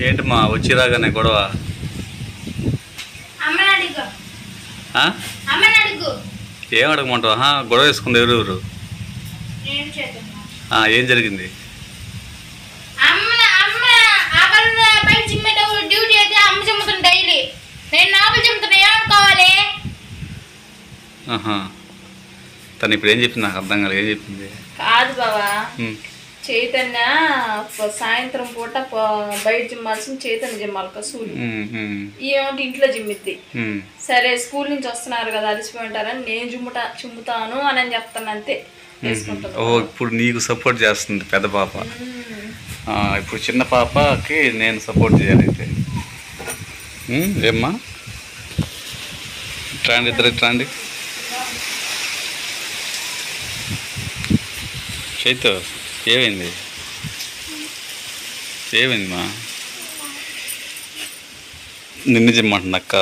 ఏంటమ్మా వచ్చిరాగానే గొడవ? ఏం అడగమంటావు? గొడవ వేసుకుంది ఎవరెవరు? ఏం జరిగింది? తను ఇప్పుడు ఏం చెప్పింది? నాకు అర్థం కాలేదు. ఏం చెప్పింది? కాదు బావా, చైతన్య సాయంత్రం పూట బయట జిమ్మాల్సిన చైతన్య జిమ్మాలి కసూలు ఏమంటే ఇంట్లో జిమ్మిద్ది. సరే స్కూల్ నుంచి వస్తున్నారు కదా అలసిపోయి ఉంటారని నేను చుమ్ముతాను అని చెప్తాను అంతే. ఇప్పుడు నీకు సపోర్ట్ చేస్తుంది పెద్ద పాప, ఇప్పుడు చిన్న పాపకి నేను సపోర్ట్ చేయాలి. అయితే ఏమ్మా ట్రాండి, ఇద్దరు ట్రాండి. చైతు ఏమైంది? ఏమైంది మా? నిన్ను జిమ్మంటుంది అక్క.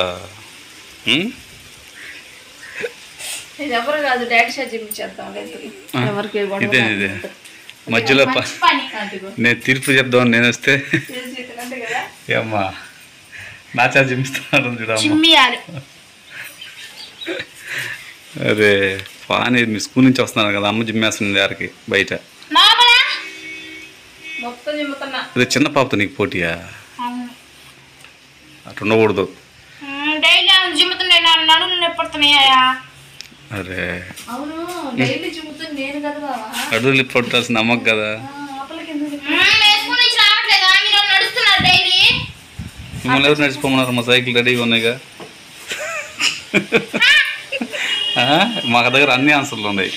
ఇదే మధ్యలో నేను తీర్పు చెప్దామని నేను వస్తే ఏమ్మా నా చేత జిమ్మిస్తున్నాడు చూడమ్మా. అరే పానీ, మీ స్కూల్ నుంచి వస్తున్నాను కదా, అమ్మ జిమ్మేస్తుంది గారికి బయట. అదే చిన్న పాపతో నీకు పోటీయా? అటు ఉండకూడదు. అరే అడుగులు పట్టాల్సిన అమ్మకు కదా. మిమ్మల్ని ఎవరు నడిచిపోమన్నారు? మా సైకిల్ రెడీగా ఉన్నాయిగా. మా దగ్గర అన్ని ఆన్సర్లు ఉన్నాయి.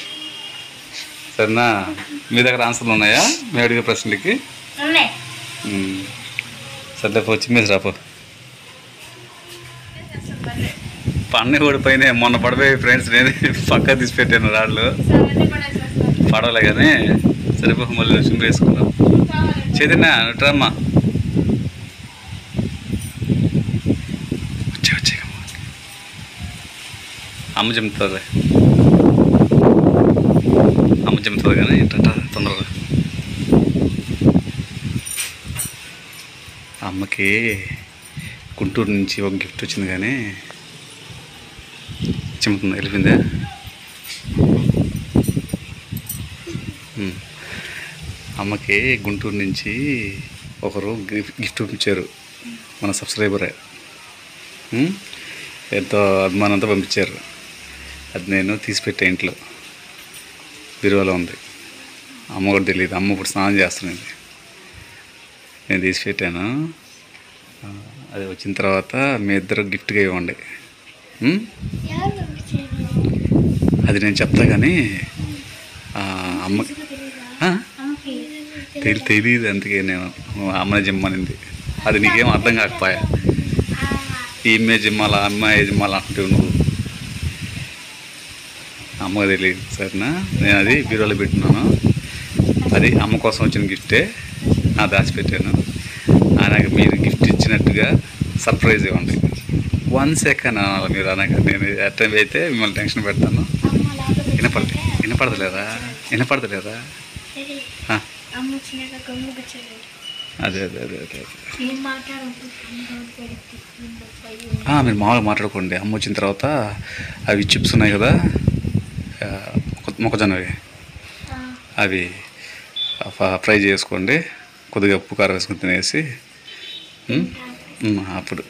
సరేనా? మీ దగ్గర ఆన్సర్లు ఉన్నాయా మేము అడిగే ప్రశ్నలకి? సర్లే పో, చిమ్మేసి రాపో. పన్ను ఓడిపోయినా మొన్న పడిపోయి ఫ్రెండ్స్, నేను పక్కా తీసి పెట్టాను రాళ్ళు. పడవలే కానీ సరిపో, మళ్ళీ చిమ్మి వేసుకున్నాం. చైతన్య ట్రమ్మా వచ్చే అమ్మ చెమ్ముతుంది. అమ్మ చెమ్ముతుంది కానీ ఏంటంట తొందరగా. అమ్మకి గుంటూరు నుంచి ఒక గిఫ్ట్ వచ్చింది కానీ చెమ్ముతుంది. వెళ్ళిపోయిందే. అమ్మకి గుంటూరు నుంచి ఒకరు గిఫ్ట్ పంపించారు, మన సబ్స్క్రైబరే. ఎంతో అభిమానంతో పంపించారు. అది నేను తీసిపెట్టే ఇంట్లో బీరువాలో ఉంది. అమ్మ కూడా తెలియదు. అమ్మ ఇప్పుడు స్నానం చేస్తున్నది. నేను తీసిపెట్టాను. అది వచ్చిన తర్వాత మీ ఇద్దరు గిఫ్ట్గా ఇవ్వండి. అది నేను చెప్తా కానీ అమ్మకి తెలియదు. అందుకే నేను అమ్మని జిమ్మనింది. అది నీకేం అర్థం కాకపోయా? ఈమె జిమ్మాలా అమ్మాయి జిమ్మాలా అంటావు నువ్వు. అమ్మకి తెలియదు. సరేనా? నేను అది బీరోలో పెట్టున్నాను. అది అమ్మ కోసం వచ్చిన గిఫ్టే, దాచిపెట్టాను. ఆయనకి మీరు గిఫ్ట్ ఇచ్చినట్టుగా సర్ప్రైజ్ ఇవ్వండి. 1 సెకండ్ అనాలి మీరు. అనగా నేను అటెండ్ అయితే మిమ్మల్ని టెన్షన్ పెడతాను. వినపడతలేదా? అదే అదే అదే అదే మీరు మామూలుగా మాట్లాడుకోండి. అమ్మ వచ్చిన తర్వాత అవి చిప్స్ ఉన్నాయి కదా, మొక్కజొన్నవి, అవి ఫ్రై చేసుకోండి. కొద్దిగా ఉప్పు కారం వేసుకుని తినేసి అప్పుడు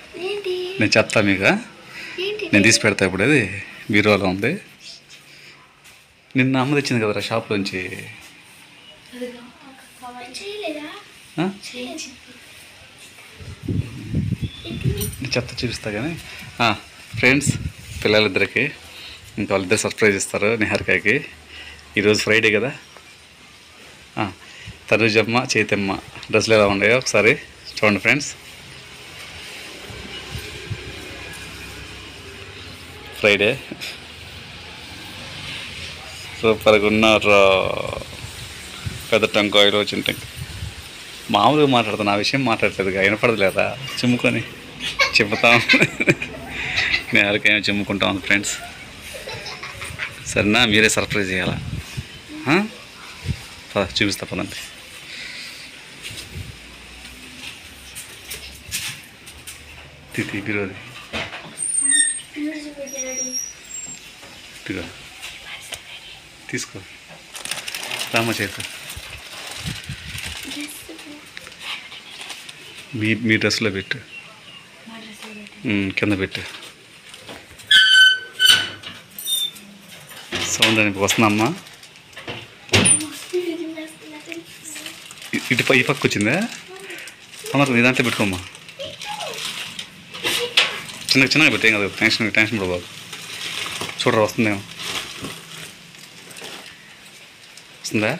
నేను చెప్తా మీకు. నేను తీసి పెడతా. ఇప్పుడు అది బీరువాలో ఉంది. నిన్న అమ్మ తెచ్చింది కదరా షాప్లోంచి. చెత్త చూపిస్తా కానీ ఫ్రెండ్స్, పిల్లలిద్దరికి ఇంకా వాళ్ళిద్దరు సర్ప్రైజ్ ఇస్తారు నిహారికకి. ఈరోజు ఫ్రైడే కదా. తనుజమ్మ, చైతమ్మ డ్రెస్సులు ఎలా ఉన్నాయో ఒకసారి చూడండి ఫ్రెండ్స్. ఫ్రైడే సూపర్గా ఉన్నారు. పెద్ద టంకాయలు వచ్చిన మామూలుగా మాట్లాడుతాను. ఆ విషయం మాట్లాడలేదుగా, వినపడలేదా? చిమ్ముకొని చెప్పుతాం. నేను ఎవరికైనా చిమ్ముకుంటాం ఫ్రెండ్స్. సరేనా? మీరే సర్ప్రైజ్ చేయాలా? చూపిస్తా పదండి. తితి బిరోది ఇదిగో తీసుకో రామ చేత మీ డ్రెస్లో పెట్టు కింద పెట్టు సౌండ్ అని వస్తుందమ్మా ఇటు ఈ పక్క వచ్చిందా అమ్మ నీ దాంట్లో పెట్టుకోమ్మా చిన్నగా పెట్టేం కదా టెన్షన్ పడబాదు చూడరా వస్తుందేమో వస్తుందా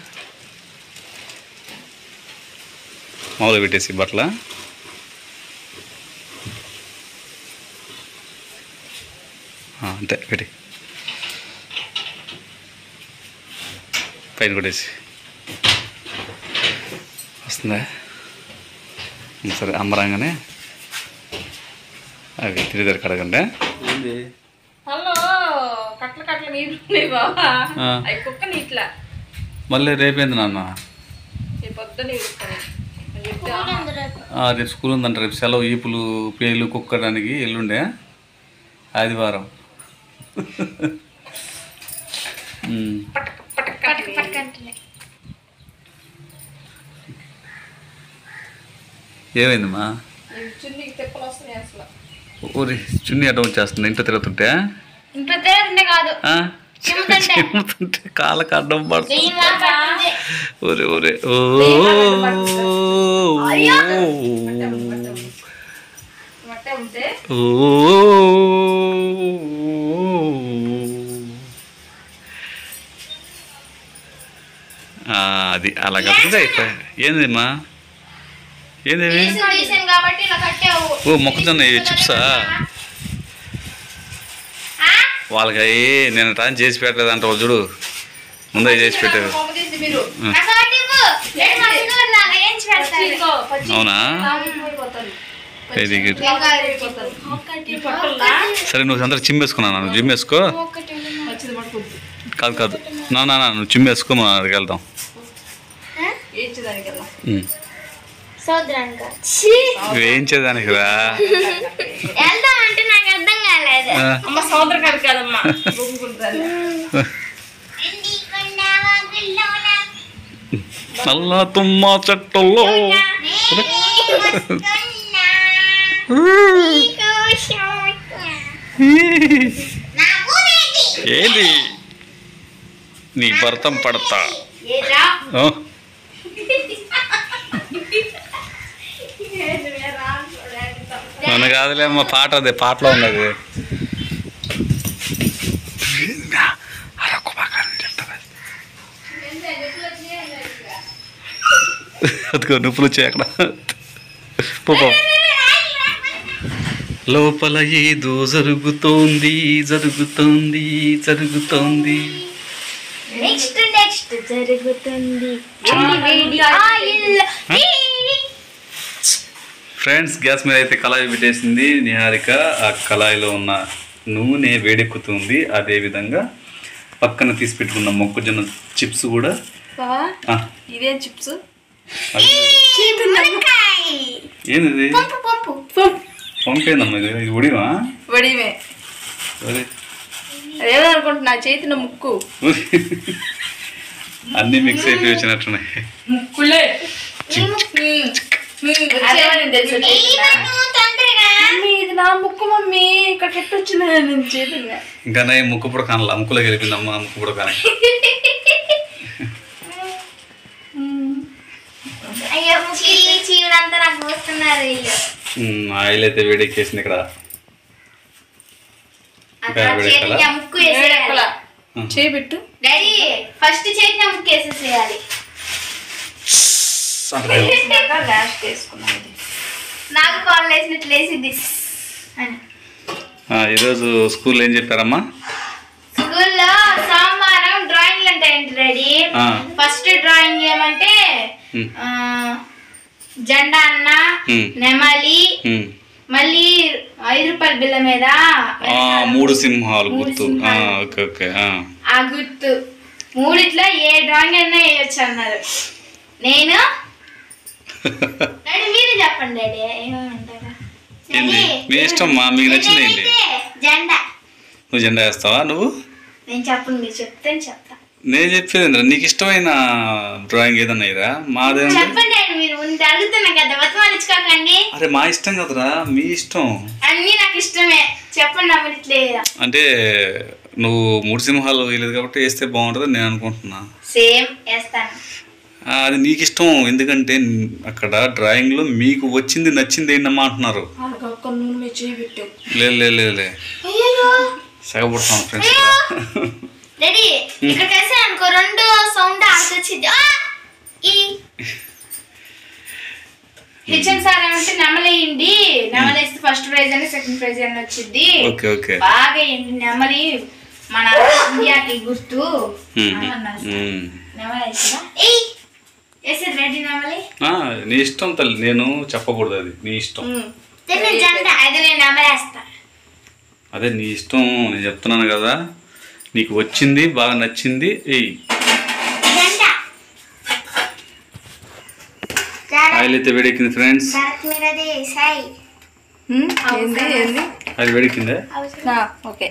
మామూలుగా పెట్టేసి బట్టల అంతే పెట్టి పైన కొట్టేసి వస్తుందా సరే అమ్మరాగానే అవి తిరిగి కడగండి హలో కట్ల నీళ్ళు బాబా అవి కుక్క నీట్లా మళ్ళీ రేపేంది నాన్న పొద్దున రేపు స్కూల్ ఉందంట రేపు సెలవు ఈపులు పేలు కుక్కడానికి ఎల్లుండే ఆదివారం ఏమైందమ్మా చున్నీకి తెప్పలు వస్తున్నాయి అసలు ఊరి చున్నీ అడ్డం వచ్చేస్తుంది ఇంట్లో తిరుగుతుంటే కాదు చెమ్ముతుంటే కాళ్ళకి అడ్డం పడుతుంది ఊరే ఊరే ఓ అది అలా కట్టుకుంటే అయిపోయి ఏందమ్మా ఏందేవి ఓ మొక్కజొన్న చిప్సా వాళ్ళకి అవి నేను టైం చేసి పెట్టలేదు అంట వాళ్ళు చూడు ముందే చేసి పెట్టారు అవునా వెరీ గుడ్ సరే నువ్వు అందరూ చిమ్మేసుకున్నాను నువ్వు జిమ్మేసుకో కాదు నా నువ్వు చిమ్మేసుకో మనం అక్కడికి వెళ్తాం వేయించేదానికి రా నల్ల తుమ్మ చెట్టులో ఏది నీ భర్తం పడతా మన కాదులే అమ్మ పాట అదే పాటలో ఉన్నది అదిగో నొప్పులు వచ్చాయి అక్కడ లోపల ఏదో జరుగుతోంది జరుగుతోంది జరుగుతోంది ఫ్రెండ్స్ గ్యాస్ మీద అయితే కళాయి పెట్టేసింది నిహారిక ఆ కళాయిలో ఉన్న నూనె వేడెక్కుతుంది అదేవిధంగా పక్కన తీసి పెట్టుకున్న మొక్కజొన్న చిప్స్ కూడా ఇదేం చిప్స్ ఏంది పంపేందమ్మా ఇది ఉడివా వడివే అదేమనుకుంటున్నా చేతిన ముక్కు అన్నీ మిక్స్ అయిపోయి వచ్చినట్టున్నాయి ముక్కులే ఇది నా ముక్కు మమ్మీ ఇక్కడ పెట్టొచ్చిన నేను చేతున్నా ఇంకా నా ముక్కు కూడా కానలా ముక్కులోకి వెళ్ళిపోయిందమ్మా ముక్కు కూడా కానీ ఆయిల్ అయితే వేడెక్కేసింది ఇక్కడ చేయబెట్టు డాడీ ఫస్ట్ చేతిన ముక్కు వేసేసేయాలి నాకు కాల్ వేసినట్లు వేసింది ఈరోజు స్కూల్లో ఏం చెప్పారమ్మా స్కూల్లో సోమవారం డ్రాయింగ్లు ఉంటాయండి డాడీ ఫస్ట్ డ్రాయింగ్ ఏమంటే జెండా అన్న నెమలి మళ్ళీ 5 రూపాయల బిల్ల మీద 3 సింహాలు గుర్తు ఆ గుర్తు మూడిట్లో ఏ డ్రాయింగ్ అయినా వేయచ్చు అన్నారు నేను డాడీ మీరు చెప్పండి డాడీ ఏమంటారా ఏంది మీ ఇష్టం మా మీకు నచ్చింది ఏంటి? జెండా. నువ్వు జెండా వేస్తావా? నువ్వు? నేను చెప్పను, మీరు చెప్తే చెప్తా. నేను చెప్పేది నీకు ఇష్టమైన డ్రాయింగ్ ఏదన్నా ఇరా మాదేమో చెప్పండి. మీరు అడుగుతున్నా కదా, బతమాలించుకోకండి. అరే మా ఇష్టం కదరా, మీ ఇష్టం. అన్నీ నాకు ఇష్టమే, చెప్పండి. నమ్మట్లేదా? అంటే నువ్వు 3 సింహాలు వేయలేదు కాబట్టి వేస్తే బాగుంటుంది నేను అనుకుంటున్నా. సేమ్ వేస్తాను. అది నీకు ఇష్టం, ఎందుకంటే అక్కడ డ్రాయింగ్లో మీకు వచ్చింది నచ్చింది ఏంటమ్మా అంటున్నారు. లే సగపడుతున్నాను ఫ్రెండ్స్. రెడీ? ఇక్కడ కలిసి అనుకో, 2 సౌండ్ ఆడుకొచ్చింది. హెచ్ఎం సార్ ఏమంటే నెమలేయండి, నెమలేస్తే ఫస్ట్ ప్రైజ్ అని సెకండ్ ప్రైజ్ అని వచ్చింది. బాగా నెమలి మన ఇండియాకి గుర్తు. రెడీ నెమలి నీ ఇష్టం తల్లి, నేను చెప్పకూడదు, అది నీ ఇష్టం. అదే నీ ఇష్టం, నేను చెప్తున్నాను కదా. నీకు వచ్చింది బాగా నచ్చింది ఏయ్. ఆయిల్ అయితే వేడెక్కింది ఫ్రెండ్స్. అది వేడెక్కిందా? ఓకే.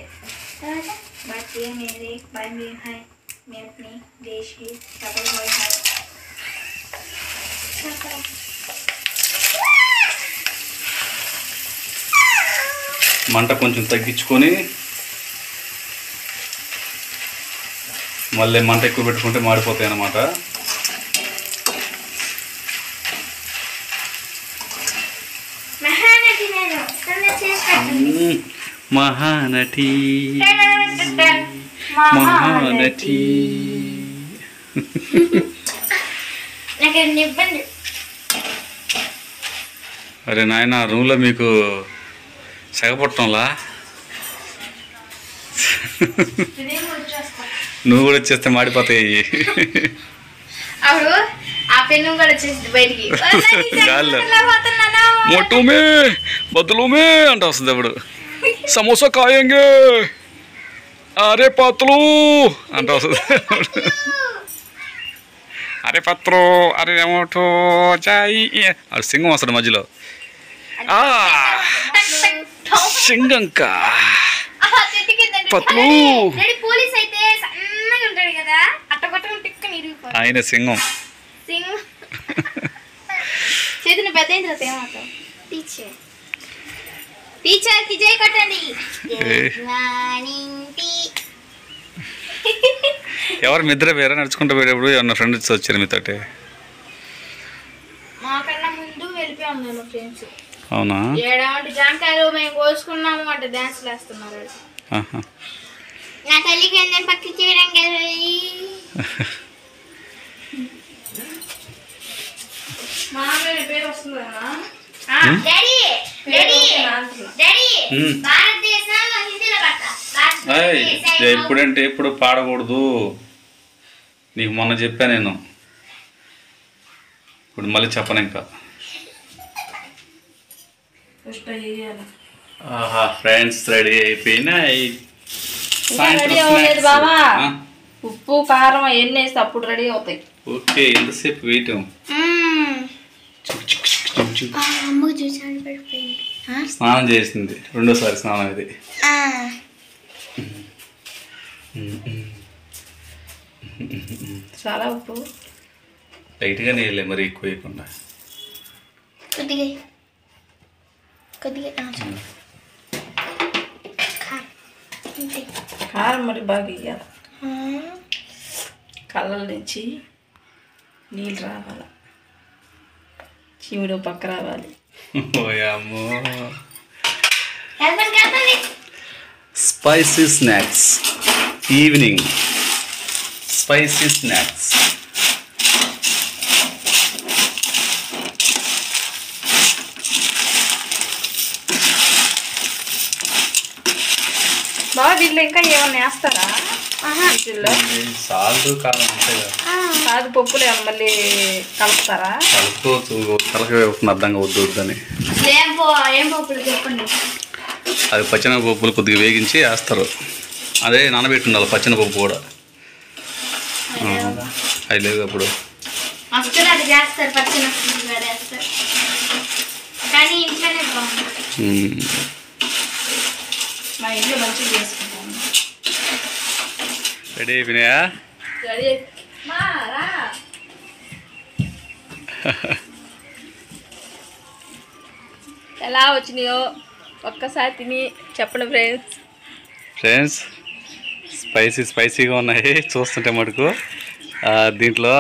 మంట కొంచెం తగ్గించుకొని మళ్ళీ మంట ఎక్కువ పెట్టుకుంటే మాడిపోతాయి అన్నమాట. మహానటి మహానటి. అరే నాయన, రూమ్లో మీకు సగపట్టంలా? నువ్వు కూడా వచ్చేస్తే మాడిపోతాయి. అప్పుడు ఆ పెన్ను కూడా వచ్చేసింది బయటికి. గాల్లో మొట్టుమే బదులుమే అంటే వస్తుంది. అప్పుడు సమోసా కాయంగే అరే పత్లు అంటే వస్తుంది. అరే పత్రు అరే ఏమోటో చాయి అది సింగం వస్తుంది మధ్యలో. సింగంక పత్లు ఆయన సింగం. చేతిని పెద్ద ఏమవుతావు? టీచర్కి జై కట్టండి. ఎవరు నిద్ర పేరా నడుచుకుంటూ పోయేటప్పుడు ఏమన్నా ఫ్రెండ్స్ వచ్చారు మీతోటి? మాకన్నా ముందు వెళ్ళిపోయాం మేము ఫ్రెండ్స్. అవునా? ఏడామంటే జాంకాయలు మేము కోసుకున్నాము అంటే డాన్స్ వేస్తున్నారు. నా తల్లికి ఏంటంటే పక్కకి చేయడం పేరు వస్తుంది కదా. ఎప్పుడంటే ఎప్పుడు పాడకూడదు. నీకు మొన్న చెప్పా నేను, ఇప్పుడు మళ్ళీ చెప్పను ఇంకా. ఫ్రెండ్స్ రెడీ అయిపోయినాయి. బాబా ఉప్పు కారం అవన్నీ వేస్తే అప్పుడు రెడీ అవుతాయి. ఓకే, ఎంతసేపు వేయటం? స్నానం చేసింది, 2వ స్నానం ఇది. చాలా ఉప్పు లైట్గా నీళ్ళే, మరి ఎక్కువ వేయకుండా. కారం మరి బాగా వేయాలి, కళ్ళ నుంచి నీళ్ళు రావాలి, చీమిడి పక్క రావాలి. Spicy snacks evening. Spicy snacks. బాగా దీంట్లో ఇంకా ఏమన్నా వేస్తారా? సాల్ట్ కారం కాదు, పప్పులు మళ్ళీ కలుపుతారా? కలుపుకోవచ్చు, తలకి అర్థంగా వద్దని. ఏం పప్పులు చెప్పండి. అది పచ్చెనగపప్పులు కొద్దిగా వేగించి వేస్తారు. అదే నానబెట్టి ఉండాలి పచ్చెనపప్పు కూడా. అది లేదు అప్పుడు చేస్తారు, పచ్చెనగపప్పు కానీ ఇంట్లోనే బాగుంటుంది. మా ఇంట్లో మంచిగా చేసుకుంటాను. రెడీ అయిపోయినాయా? రెడీ మా రా. ఎలా వచ్చినాయో ఒక్కసారి తిని చెప్పండి ఫ్రెండ్స్. స్పైసీగా ఉన్నాయి చూస్తుంటే మటుకు. దీంట్లో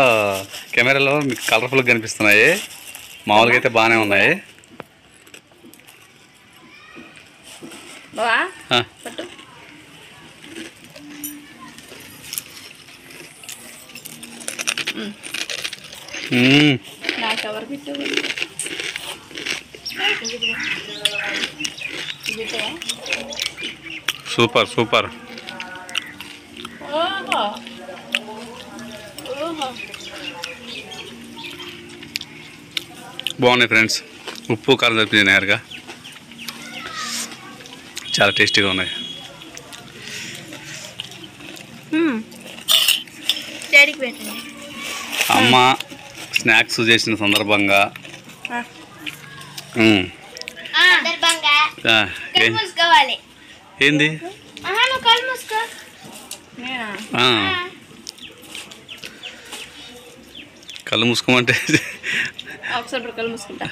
కెమెరాలో మీకు కలర్ఫుల్గా కనిపిస్తున్నాయి, మామూలుగా అయితే బాగానే ఉన్నాయి. బావా పట్టు. నాకు ఎవరు పెట్టు సూపర్. ఓహో బాగున్నాయి ఫ్రెండ్స్. ఉప్పు కారం సరిపోయింది నేరుగా, చాలా టేస్టీగా ఉన్నాయి. అమ్మ స్నాక్స్ చేసిన సందర్భంగా ఏంది కళ్ళు మూసుకోమంటే ఒకసారి కళ్ళు మూసుకుంటా.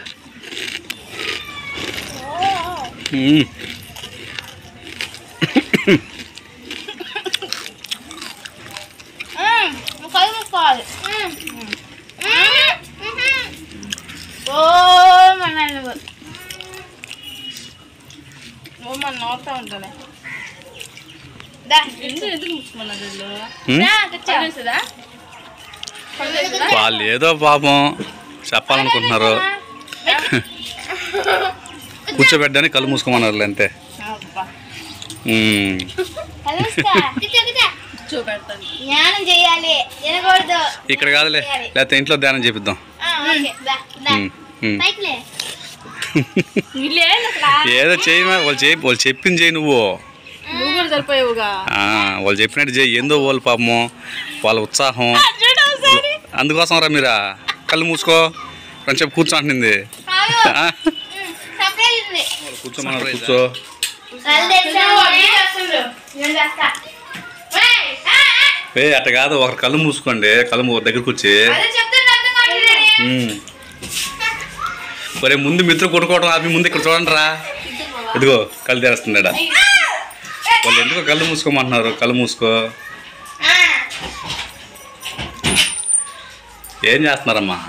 మన నవ్వుతా ఉంటానే. ఎందుకు ముసుకున్నాడు వాళ్ళు ఏదో పాపం చెప్పాలనుకుంటున్నారు, కూర్చోబెట్టడానికి కళ్ళు మూసుకోమన్నారు అంతే. ఇక్కడ కాదులే, లేకపోతే ఇంట్లో ధ్యానం చేపిద్దాం. ఏదో చేయి, వాళ్ళు చెప్పింది చేయి. నువ్వు వాళ్ళు చెప్పినట్టు చేయి. ఏందో వాళ్ళు పాపము, వాళ్ళ ఉత్సాహం. అందుకోసం రా మీరా కళ్ళు మూసుకో అని చెప్పి కూర్చోంటుంది. కూర్చోమన్నారు, కూర్చో. అట్ట కాదు, ఒకరు కళ్ళు మూసుకోండి, కళ్ళు దగ్గరకు వచ్చి. ఒరే ముందు మిత్రులు కొట్టుకోవడం ఆపి ముందు ఇక్కడ చూడండి రా. ఇదిగో కళ్ళు తెరుస్తున్నాడా. వాళ్ళు ఎందుకో కళ్ళు మూసుకోమంటున్నారు, కళ్ళు మూసుకో. ఏం చేస్తున్నారమ్మా?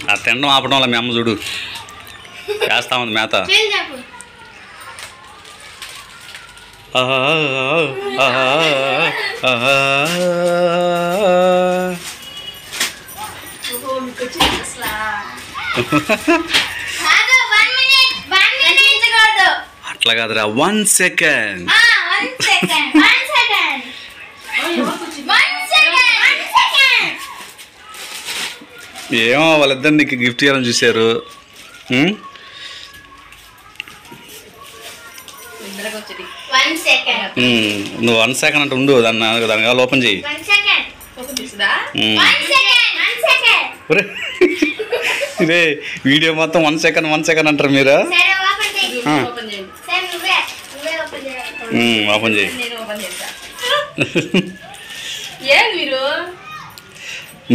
ఆ తినడం ఆపడం వల్ల మీ అమ్మ చూడు చేస్తామంది మేత. అట్లా కాదురా, 1 సెకండ్. ఏమో వాళ్ళిద్దరు నీకు గిఫ్ట్ ఇవ్వాలని చూశారు. నువ్వు 1 సెకండ్ అంటే ఉండు, దాని కావాలి ఓపెన్ చెయ్యి. ఇదే వీడియో మొత్తం 1 సెకండ్ అంటారు మీరు. ఓపెన్ చేయి.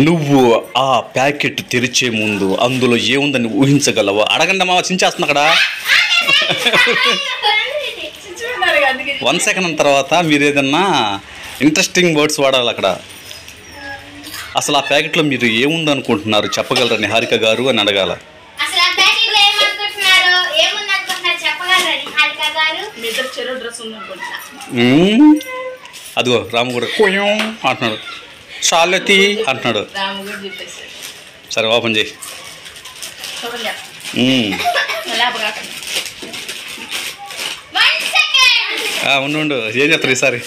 నువ్వు ఆ ప్యాకెట్ తెరిచే ముందు అందులో ఏముందని ఊహించగలవా? అడగండి మా చించేస్తున్నా అక్కడ. 1 సెకండ్ తర్వాత మీరు ఏదన్నా ఇంట్రెస్టింగ్ వర్డ్స్ వాడాలి అక్కడ. అసలు ఆ ప్యాకెట్లో మీరు ఏముందనుకుంటున్నారు చెప్పగలరని హారిక గారు అని అడగాల. అదిగో రాము కూడా కోయం అంటున్నాడు, చాలతి అంటున్నాడు. సరే ఓపెన్ చేయి. ఉండు ఏం చెప్తారు ఈసారి?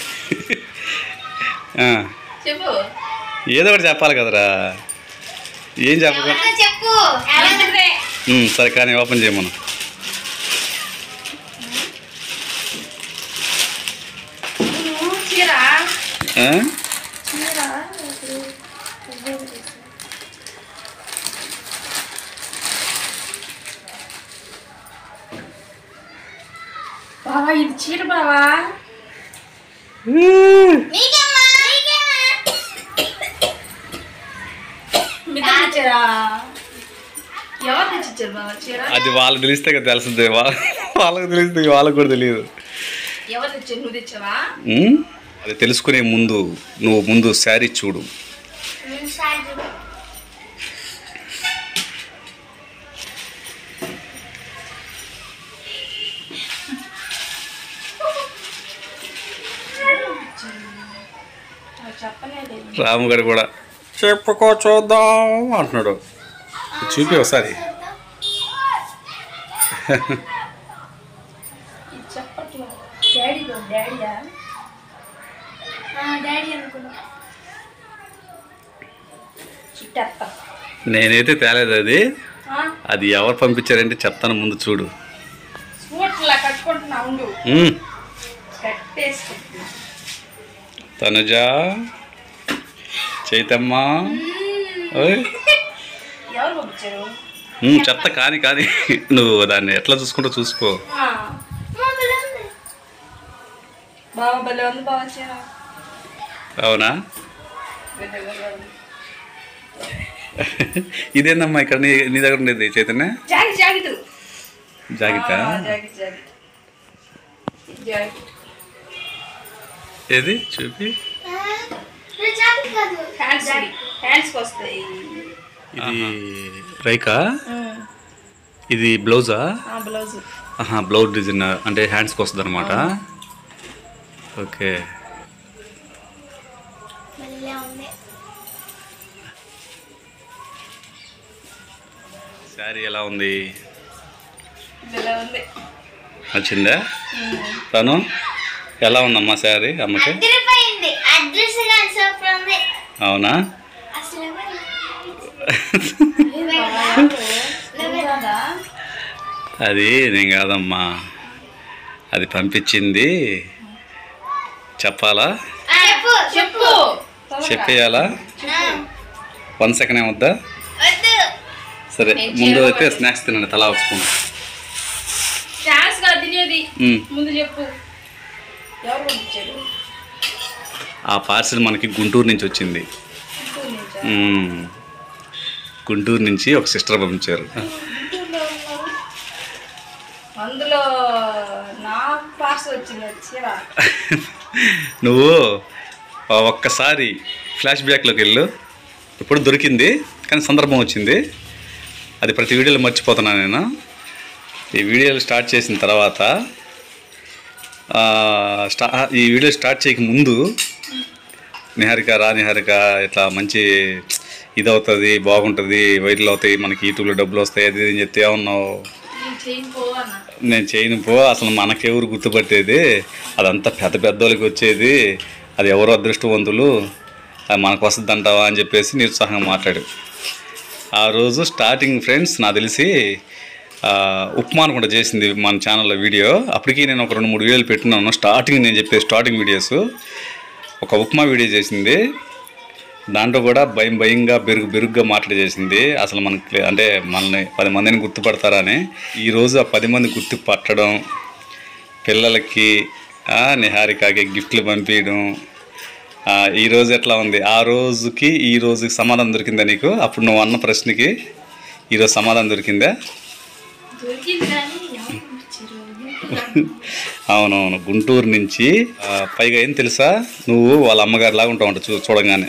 ఏదో ఒకటి చెప్పాలి కదరా. ఏం చెప్ప? సరే కానీ ఓపెన్ చేయమను. బావా ఇది చీర బావా. ఎవరు తెచ్చిచ్చారు బావా చీర? అది వాళ్ళకి తెలిస్తే కదా తెలుస్తుంది, వాళ్ళకి తెలిస్తే వాళ్ళకి కూడా తెలియదు. ఎవరు తెచ్చారు? నువ్వు తెచ్చావా? అది తెలుసుకునే ముందు నువ్వు ముందు శారీ చూడు. రాముగారు కూడా చెప్పుకో చూద్దాం అంటున్నాడు. చూపి ఒకసారి. నేనైతే తేలేదు అది. అది ఎవరు పంపించారంటే చెప్తాను, ముందు చూడు. తనుజ, చైతమ్మ, చెప్తా కానీ కానీ నువ్వు దాన్ని ఎట్లా చూసుకుంటూ చూసుకో. అవునా? ఇదేందమ్మా ఇక్కడ నీ దగ్గర ఉండేది చైతన్య? జాకెటా? ఏది చూపి. ఇది రైకా? ఇది బ్లౌజా? బ్లౌజ్ డిజైన్ అంటే హ్యాండ్స్కి వస్తుంది అనమాట. ఓకే. శారీ ఎలా ఉంది? నచ్చిందా? తను ఎలా ఉందమ్మా శారీ అమ్మకి? అవునా? అది నేను కాదమ్మా, అది పంపించింది. చెప్పాలా? చెప్పేయాలా? 1 సెకండ్ ఏమొద్దా? సరే, ముందు అయితే స్నాక్స్ తినండి, తలా వచ్చుకోండి. ఆ పార్సిల్ మనకి గుంటూరు నుంచి వచ్చింది. గుంటూరు నుంచి ఒక సిస్టర్ పంపించారు. నువ్వు ఒక్కసారి ఫ్లాష్ బ్యాక్లోకి వెళ్ళు. ఇప్పుడు దొరికింది కానీ సందర్భం వచ్చింది. అది ప్రతి వీడియోలో మర్చిపోతున్నాను నేను. ఈ వీడియోలు స్టార్ట్ చేసిన తర్వాత ఈ వీడియో స్టార్ట్ చేయక ముందు నిహారిక నిహారిక ఇట్లా మంచి ఇది అవుతుంది, బాగుంటుంది, వైరల్ అవుతాయి, మనకి యూట్యూబ్లో డబ్బులు వస్తాయి, అది అని చెప్తే ఏమన్నావు? నేను చేయను పో, అసలు మనకెవరు గుర్తుపట్టేది, అదంతా పెద్ద పెద్దోళ్ళకి వచ్చేది, అది ఎవరో అదృష్టవంతులు, అది మనకు వస్తుంది అంటావా అని చెప్పేసి నిరుత్సాహంగా మాట్లాడు. ఆ రోజు స్టార్టింగ్ ఫ్రెండ్స్ నాకు తెలిసి ఉప్మా అనుకుంటా చేసింది మన ఛానల్లో వీడియో. అప్పటికి నేను ఒక 2-3 వీడియోలు పెట్టినాను. స్టార్టింగ్ నేను చెప్పే స్టార్టింగ్ వీడియోస్ ఒక ఉప్మా వీడియో చేసింది. దాంట్లో కూడా భయంగా బెరుగ్గా మాట్లాడి చేసింది. అసలు మనకి అంటే మనల్ని 10 మందిని గుర్తుపడతారని. ఈరోజు ఆ 10 మంది గుర్తుపట్టడం, పిల్లలకి నిహారికకి గిఫ్ట్లు పంపించడం, ఈరోజు ఎట్లా ఉంది? ఆ రోజుకి ఈ రోజుకి సమాధానం దొరికిందా నీకు? అప్పుడు నువ్వు అన్న ప్రశ్నకి ఈరోజు సమాధానం దొరికిందా? అవునవును, గుంటూరు నుంచి. పైగా ఏం తెలుసా, నువ్వు వాళ్ళ అమ్మగారి లాగా ఉంటావు అంట చూడగానే.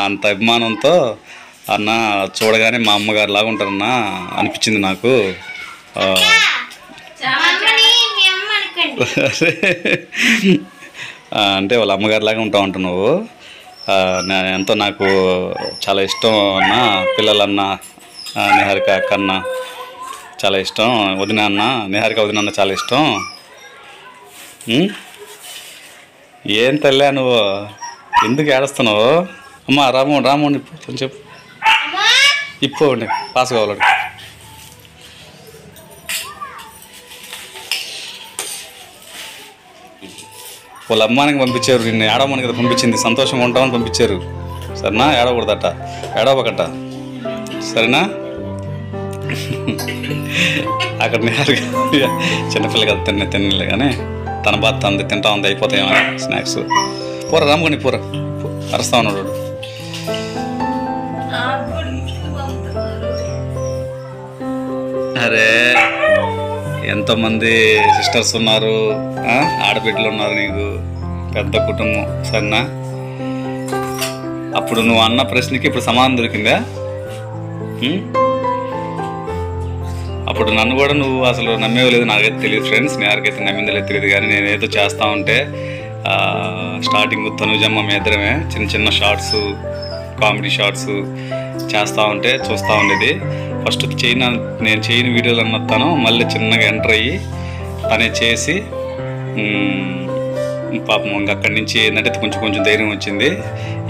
అంత అభిమానంతో అన్న చూడగానే మా అమ్మగారి లాగా ఉంటారన్నా అనిపించింది నాకు. అంటే వాళ్ళ అమ్మగారి లాగా ఉంటావు అంట నువ్వు. ఎంతో నాకు చాలా ఇష్టం అన్న, పిల్లలన్నా నిహారిక అక్క అన్న చాలా ఇష్టం, వదిన అన్న నిహారిక వదిన అన్న చాలా ఇష్టం. ఏం తల్లా నువ్వు ఎందుకు ఏడుస్తున్నావు? అమ్మ రాము ఇప్పుడు చెప్పు, ఇప్పుకోండి పాస్ కావాలి. వాళ్ళ అమ్మానికి పంపించారు, నిన్ను ఏడవమని కదా పంపించింది, సంతోషంగా ఉంటామని పంపించారు. సరేనా? ఏడవకూడదట, ఏడవకట, సరేనా? అక్కడ నేరుగా చిన్నపిల్ల కదా తినలే కానీ తన బాధ తనది, తింటా ఉంది, అయిపోతాయేమో స్నాక్స్. పూర రాముకొని పూర అరుస్తా ఉన్నాడు. అరే ఎంతోమంది సిస్టర్స్ ఉన్నారు, ఆడబిడ్డలు ఉన్నారు, నీకు పెద్ద కుటుంబం, సరేనా? అప్పుడు నువ్వు అన్న ప్రశ్నకి ఇప్పుడు సమాధానం దొరికిందా? అప్పుడు నన్ను కూడా నువ్వు అసలు నమ్మేవలేదు, నాకైతే తెలియదు ఫ్రెండ్స్, నేను ఎవరికైతే నమ్మిందో లేదు తెలియదు. కానీ నేను ఏదో చేస్తూ ఉంటే స్టార్టింగ్ తనుజమ్మ మీ ఇద్దరమే చిన్న చిన్న షార్ట్స్, కామెడీ షార్ట్స్ చేస్తూ ఉంటే చూస్తూ ఉండేది. ఫస్ట్ నేను చేయని వీడియోలు అన్నతాను, మళ్ళీ చిన్నగా ఎంటర్ అయ్యి తనే చేసి పాపం ఇంకా అక్కడి నుంచి ఏంటంటే కొంచెం కొంచెం ధైర్యం వచ్చింది.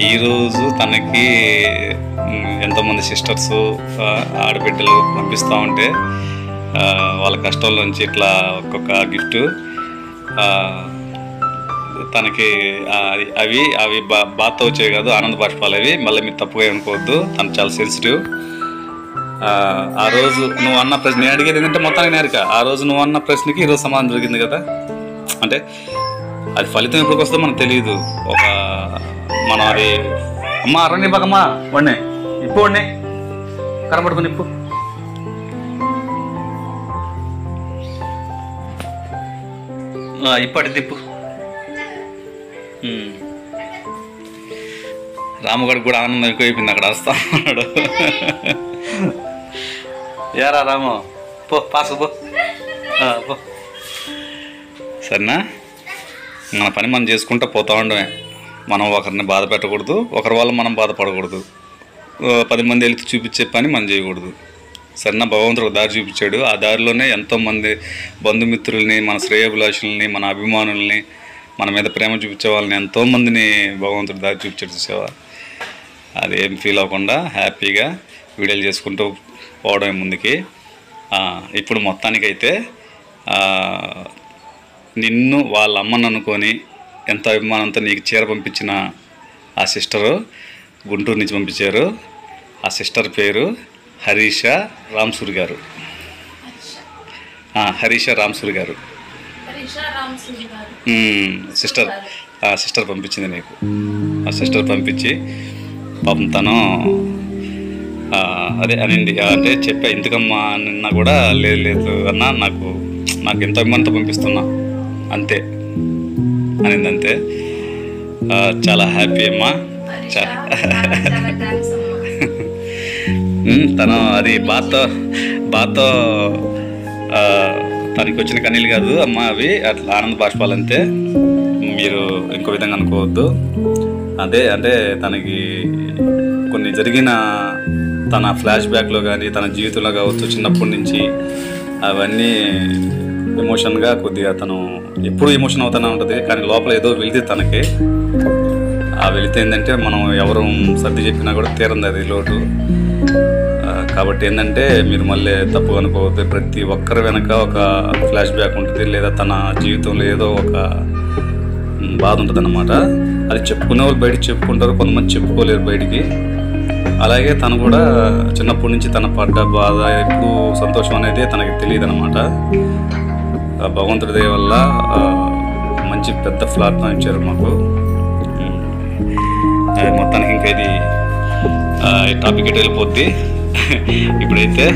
ఈరోజు తనకి ఎంతోమంది సిస్టర్స్ ఆడబిడ్డలు పంపిస్తూ ఉంటే వాళ్ళ కష్టంలోంచి ఇట్లా ఒక్కొక్క గిఫ్ట్ తనకి అవి బాధతో వచ్చాయి కాదు, ఆనంద బాష్పాలు అవి. మళ్ళీ మీరు తప్పుగా అనుకోవద్దు, తను చాలా సెన్సిటివ్. ఆ రోజు నువ్వు అన్న ప్రశ్న నేను అడిగేది ఏంటంటే మొత్తానికి నేరుక ఆ రోజు నువ్వు అన్న ప్రశ్నకి ఈరోజు సమాధానం దొరికింది కదా. అంటే అది ఫలితం ఎప్పటికి వస్తుందో మనకు తెలియదు. మనం అది అమ్మ అరణ్య బాగమ్మా వాడిని ఇప్పు, వాడిని కనబడుకుని ఇప్పు. ఇప్పటి తిప్పు. రాముగడికి కూడా ఆనందం ఎక్కువైపోయింది, అక్కడ వస్తా ఉన్నాడు. ఏరా రాము పో, పాసు పో. సరేనా? మన పని మనం చేసుకుంటూ పోతా ఉండమే. మనం ఒకరిని బాధ పెట్టకూడదు, ఒకరి వల్ల మనం బాధపడకూడదు. 10 మంది వెళ్తే చూపించే పని మనం చేయకూడదు, సరేనా? భగవంతుడు ఒక దారి చూపించాడు, ఆ దారిలోనే ఎంతోమంది బంధుమిత్రుల్ని, మన శ్రేయోభిలాషుల్ని, మన అభిమానుల్ని, మన మీద ప్రేమ చూపించే వాళ్ళని ఎంతోమందిని భగవంతుడు దారి చూపించాడు. చూసావా? అదేం ఫీల్ అవ్వకుండా హ్యాపీగా వీడియోలు చేసుకుంటూ పోవడం ముందుకి. ఇప్పుడు మొత్తానికైతే నిన్ను వాళ్ళ అమ్మని అనుకొని ఎంతో అభిమానంతో నీకు చీర పంపించిన ఆ సిస్టరు గుంటూరు నుంచి పంపించారు. ఆ సిస్టర్ పేరు హరీష రామ్సూరి గారు. హరీష రామ్సూరి గారు సిస్టర్ పంపించింది నీకు. ఆ సిస్టర్ పంపించి పాపం తను అదే అనింది, అంటే చెప్పా ఎందుకమ్మా నిన్న కూడా లేదు అన్న, నాకు ఎంతో అభిమానంతో పంపిస్తున్నా అంతే అనింది. అంతే. చాలా హ్యాపీ అమ్మా. తను అది బాధతో తనకి వచ్చిన కన్నీళ్ళు కాదు అమ్మ, అవి అట్లా ఆనంద బాష్పాలు అంతే, మీరు ఇంకో విధంగా అనుకోవద్దు. అదే అంటే తనకి కొన్ని జరిగిన తన ఫ్లాష్ బ్యాక్లో కానీ తన జీవితంలో కావచ్చు చిన్నప్పటి నుంచి అవన్నీ ఎమోషన్గా కొద్దిగా తను ఎప్పుడు ఎమోషన్ అవుతూనే ఉంటుంది. కానీ లోపల ఏదో వెళితే తనకి ఆ వెళితే ఏంటంటే మనం ఎవరు సర్ది చెప్పినా కూడా తీరంది అది లోటు. కాబట్టి ఏంటంటే మీరు మళ్ళీ తప్పు అనుకోవద్దు. ప్రతి ఒక్కరి వెనక ఒక ఫ్లాష్ బ్యాక్ ఉంటుంది, లేదా తన జీవితంలో ఏదో ఒక బాధ ఉంటుంది అన్నమాట. అది చెప్పుకునే వాళ్ళు బయటికి చెప్పుకుంటారు, కొంతమంది చెప్పుకోలేరు బయటికి. అలాగే తను కూడా చిన్నప్పటి నుంచి తన పడ్డ బాధ ఎప్పుడు సంతోషం అనేది తనకి తెలియదు అనమాట. భగవంతుడి దయ వల్ల మంచి పెద్ద ప్లాట్ఫామ్ ఇచ్చారు మాకు. మొత్తానికి ఇంకా ఇది టాపిక్ ఎటు వెళ్ళిపోద్ది. ఇప్పుడైతే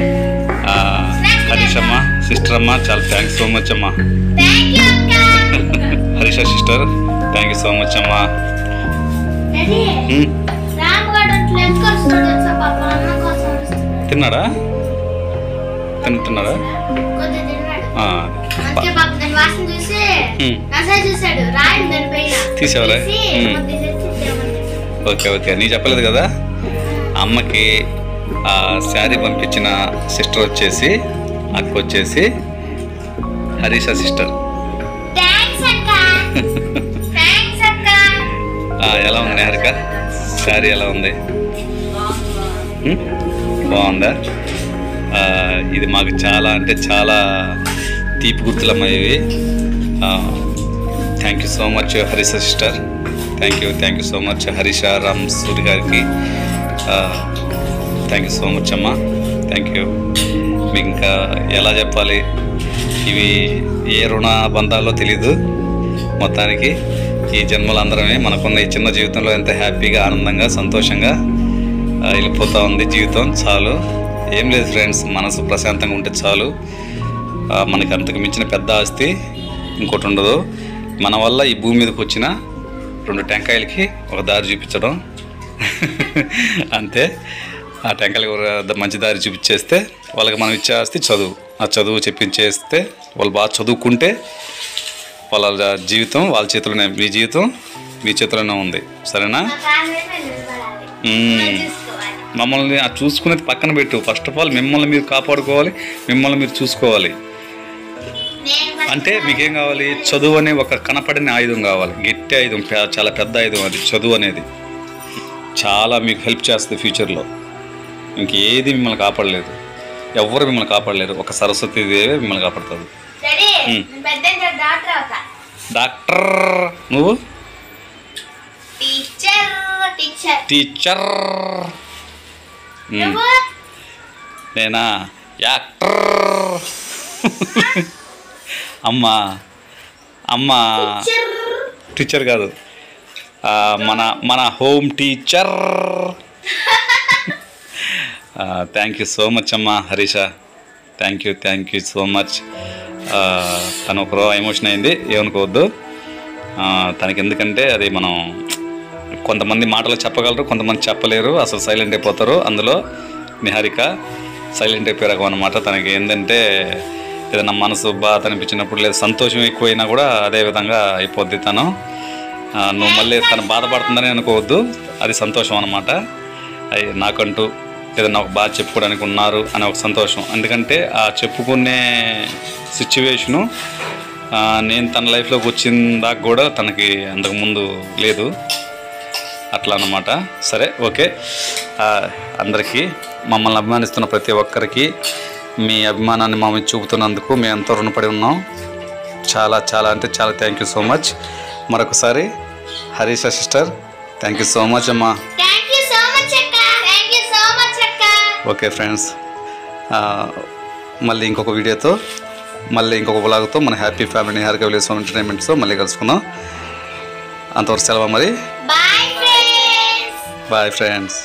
హరీష్ అమ్మ సిస్టర్ అమ్మ చాలా థ్యాంక్స్ సో మచ్ అమ్మా. Harisha sister thank you so much అమ్మా. తిన్నాడా? తింటున్నాడా? తీసేవరా? ఓకే ఓకే, నీ చెప్పలేదు కదా. అమ్మకి శారీ పంపించిన సిస్టర్ వచ్చేసి అక్క వచ్చేసి హరీష సిస్టర్. ఎలా ఉంది నేహరిక? శారీ ఎలా ఉంది? బాగుందా? ఇది మాకు చాలా అంటే చాలా తీపి గుర్తులమ్మా ఇవి. Thank you so much Harisha sister. Thank you so much Harisha Ram Suri గారికి. థ్యాంక్ యూ సో మచ్ అమ్మా. Thank you. మీకు ఇంకా ఎలా చెప్పాలి, ఇవి ఏ రుణ బంధాల్లో తెలీదు. మొత్తానికి ఈ జన్మలు అందరమే మనకున్న ఈ చిన్న జీవితంలో ఎంత హ్యాపీగా ఆనందంగా సంతోషంగా వెళ్ళిపోతూ ఉంది జీవితం. చాలు, ఏం లేదు ఫ్రెండ్స్, మనసు ప్రశాంతంగా ఉంటే చాలు. మనకి అంతకు మించిన పెద్ద ఆస్తి ఇంకోటి ఉండదు. మన వల్ల ఈ భూమి మీదకి వచ్చిన 2 టెంకాయలకి ఒక దారి చూపించడం అంతే. ఆ టెంకాయలకి మంచి దారి చూపించేస్తే వాళ్ళకి మనం ఇచ్చే ఆస్తి చదువు. ఆ చదువు చెప్పించేస్తే వాళ్ళు బాగా చదువుకుంటే వాళ్ళ జీవితం వాళ్ళ చేతిలోనే, మీ జీవితం మీ చేతిలోనే ఉంది. సరేనా? మమ్మల్ని చూసుకునేది పక్కన పెట్టు. ఫస్ట్ ఆఫ్ ఆల్ మిమ్మల్ని మీరు కాపాడుకోవాలి, మిమ్మల్ని మీరు చూసుకోవాలి. అంటే మీకేం కావాలి? చదువు అనే ఒక కనపడిన ఆయుధం కావాలి, గట్టి ఆయుధం, చాలా పెద్ద ఆయుధం అది. చదువు అనేది చాలా మీకు హెల్ప్ చేస్తుంది ఫ్యూచర్లో. ఇంకేది మిమ్మల్ని కాపాడలేదు, ఎవరు మిమ్మల్ని కాపాడలేరు. ఒక సరస్వతి దేవే మిమ్మల్ని కాపాడుతుంది. డాక్టర్, నువ్వు టీచర్, నేనా యాక్టర్. అమ్మ టీచర్ కాదు, మన home teacher. Thank you so much అమ్మా Harisha. Thank you so much. తను ఒకరో ఎమోషన్ అయింది, ఏమనుకోవద్దు. తనకి ఎందుకంటే అది మనం కొంతమంది మాటలు చెప్పగలరు, కొంతమంది చెప్పలేరు, అసలు సైలెంట్ అయిపోతారు. అందులో నిహారిక సైలెంట్ అయిపోయే రకం అన్నమాట. తనకి ఏంటంటే ఏదైనా మనసు బాధ అనిపించినప్పుడు లేదా సంతోషం ఎక్కువైనా కూడా అదే విధంగా అయిపోద్ది తను. నువ్వు మళ్ళీ తను బాధపడుతుందని అనుకోవద్దు, అది సంతోషం అన్నమాట. అది నాకంటూ ఏదైనా ఒక బాధ చెప్పుకోవడానికి ఉన్నారు అనే ఒక సంతోషం. ఎందుకంటే ఆ చెప్పుకునే సిచ్యువేషను నేను తన లైఫ్లోకి వచ్చిన దాకా కూడా తనకి అంతకుముందు లేదు, అట్లా అన్నమాట. సరే, ఓకే. అందరికీ మమ్మల్ని అభిమానిస్తున్న ప్రతి ఒక్కరికి మీ అభిమానాన్ని మా మీద చూపుతున్నందుకు మేము ఎంతో రుణపడి ఉన్నాం. చాలా చాలా అంటే చాలా థ్యాంక్ యూ సో మచ్. మరొకసారి Harisha sister, thank you so much అమ్మా. ఓకే ఫ్రెండ్స్, మళ్ళీ ఇంకొక వీడియోతో, మళ్ళీ ఇంకొక బ్లాగ్తో మన happy family Niharika village home ఎంటర్టైన్మెంట్స్తో మళ్ళీ కలుసుకుందాం. అంతవరకు సెలవు మరి. Bye friends.